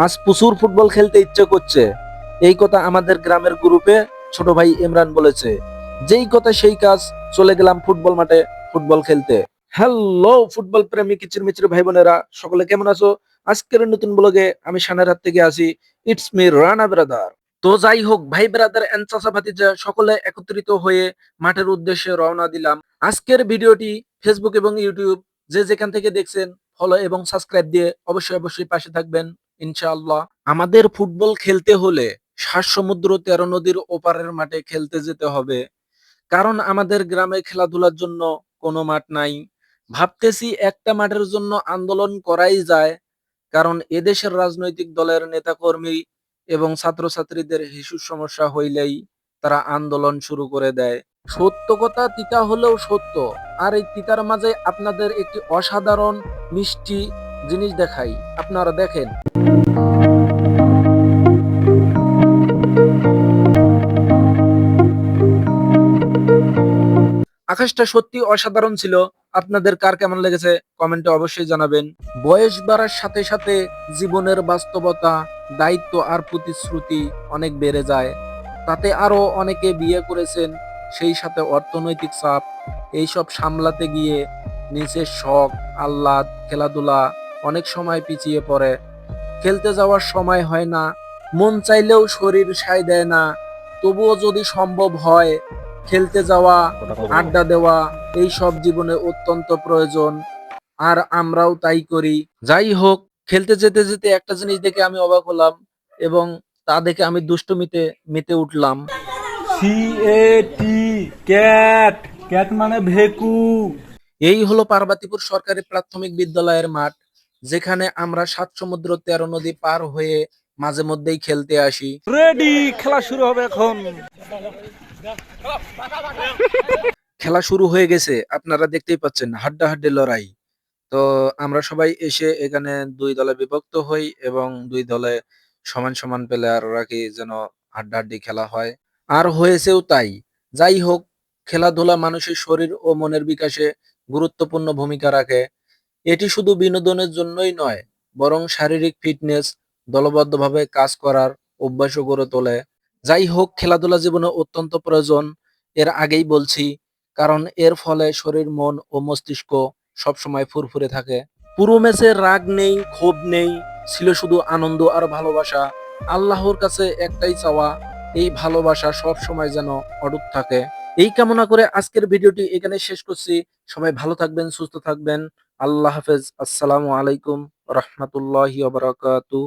আজ প্রচুর ফুটবল খেলতে ইচ্ছে করছে, এই কথা আমাদের গ্রামের গ্রুপে ছোট ভাই ইমরান বলেছে। যেই কথা সেই কাজ, চলে গেলাম ফুটবল মাঠে ফুটবল খেলতে। হ্যালো ফুটবল প্রেমী কিচিরমিচির ভাই বোনেরা, সকলে কেমন আছো? আজকের নতুন ব্লগে আমি সানের হাত থেকে আছি। It's me Rana brother. তো যাই হোক, ভাই ব্রাদার এন্ড চাচা ভাতিজা সকলে একত্রিত হয়ে মাঠের উদ্দেশ্যে রওনা দিলাম। আজকের ভিডিওটি ফেসবুক এবং ইউটিউব যে যেখান থেকে দেখছেন, ফলো এবং সাবস্ক্রাইব দিয়ে অবশ্যই অবশ্যই পাশে থাকবেন ইনশাআল্লাহ। আমাদের ফুটবল খেলতে হলে ৭ সমুদ্র ১৩ নদীর ওপারের মাঠে খেলতে যেতে হবে, কারণ আমাদের গ্রামে খেলাধুলার জন্য কোনো মাঠ নাই। ভাবতেছি একটা মাঠের জন্য আন্দোলন করাই যায়, কারণ এদেশের রাজনৈতিক দলের নেতাকর্মী এবং ছাত্রছাত্রীদের শিশুর সমস্যা হইলেই তারা আন্দোলন শুরু করে দেয়। সত্য কথা তিতা হলেও সত্য। আর এই তিতার মাঝে আপনাদের একটি অসাধারণ মিষ্টি জিনিস দেখাই, আপনারা দেখেন। আকাশটা সত্যি অসাধারণ ছিল। আপনাদের কার কেমন লেগেছে কমেন্টে অবশ্যই জানাবেন। বয়স বাড়ার সাথে সাথে জীবনের বাস্তবতা, দায়িত্ব আর প্রতিশ্রুতি অনেক বেড়ে যায়। তাতে আরো অনেকে বিয়ে করেছেন, সেই সাথে অর্থনৈতিক চাপ, এইসব সামলাতে গিয়ে নিজের শখ, আহ্লাদ, খেলাধুলা অনেক সময় পিছিয়ে পড়ে। খেলতে যাওয়ার সময় হয় না, মন চাইলেও শরীর সায় দেয় না। তবুও যদি সম্ভব হয়, খেলতে যাওয়া, আড্ডা দেওয়া এই সব জীবনে অত্যন্ত প্রয়োজন। আর আমরাও তাই করি। যাই হোক, খেলতে যেতে যেতে একটা জিনিস দেখে আমি অবাক হলাম, এবং তা দেখে আমি দুষ্টুমিতে মেতে উঠলাম। CAT ক্যাট ক্যাট মানে ভেকু। এই হলো পার্বতীপুর সরকারি প্রাথমিক বিদ্যালয়ের মাঠ, যেখানে আমরা ৭ সমুদ্র ১৩ নদী পার হয়ে মাঝে মধ্যেই খেলতে আসি। রেডি, খেলা শুরু হবে এখন। খেলা শুরু হয়ে গেছে, আপনারা দেখতেই পাচ্ছেন হাড্ডাহাড্ডি লড়াই। তো আমরা সবাই এসে এখানে দুই দলে বিভক্ত হই এবং দুই দলে সমান সমান প্লেয়ার রাখি, যেন হাড্ডাহাড্ডি খেলা হয়। আর হয়েছেও তাই। যাই হোক, খেলাধুলা মানুষের শরীর ও মনের বিকাশে গুরুত্বপূর্ণ ভূমিকা রাখে। এটি শুধু বিনোদনের জন্যই নয়, বরং শারীরিক ফিটনেস, দলবদ্ধভাবে কাজ করার অভ্যাসও গড়ে তোলে। যাই হোক, খেলাধুলা জীবনে অত্যন্ত প্রয়োজন, এর আগেই বলছি, কারণ এর ফলে শরীর, মন ও মস্তিষ্ক সবসময় ফুরফুরে থাকে। পুরো ম্যাচে রাগ নেই, ক্ষোভ নেই, ছিল শুধু আনন্দ আর ভালোবাসা। আল্লাহর কাছে একটাই চাওয়া, এই ভালোবাসা সব সময় যেন অটুট থাকে। এই কামনা করে আজকের ভিডিওটি এখানে শেষ করছি। সবাই ভালো থাকবেন, সুস্থ থাকবেন। আল্লাহ হাফেজ। আসসালামু আলাইকুম রহমতুল্লাহি ওয়া বারাকাতুহু।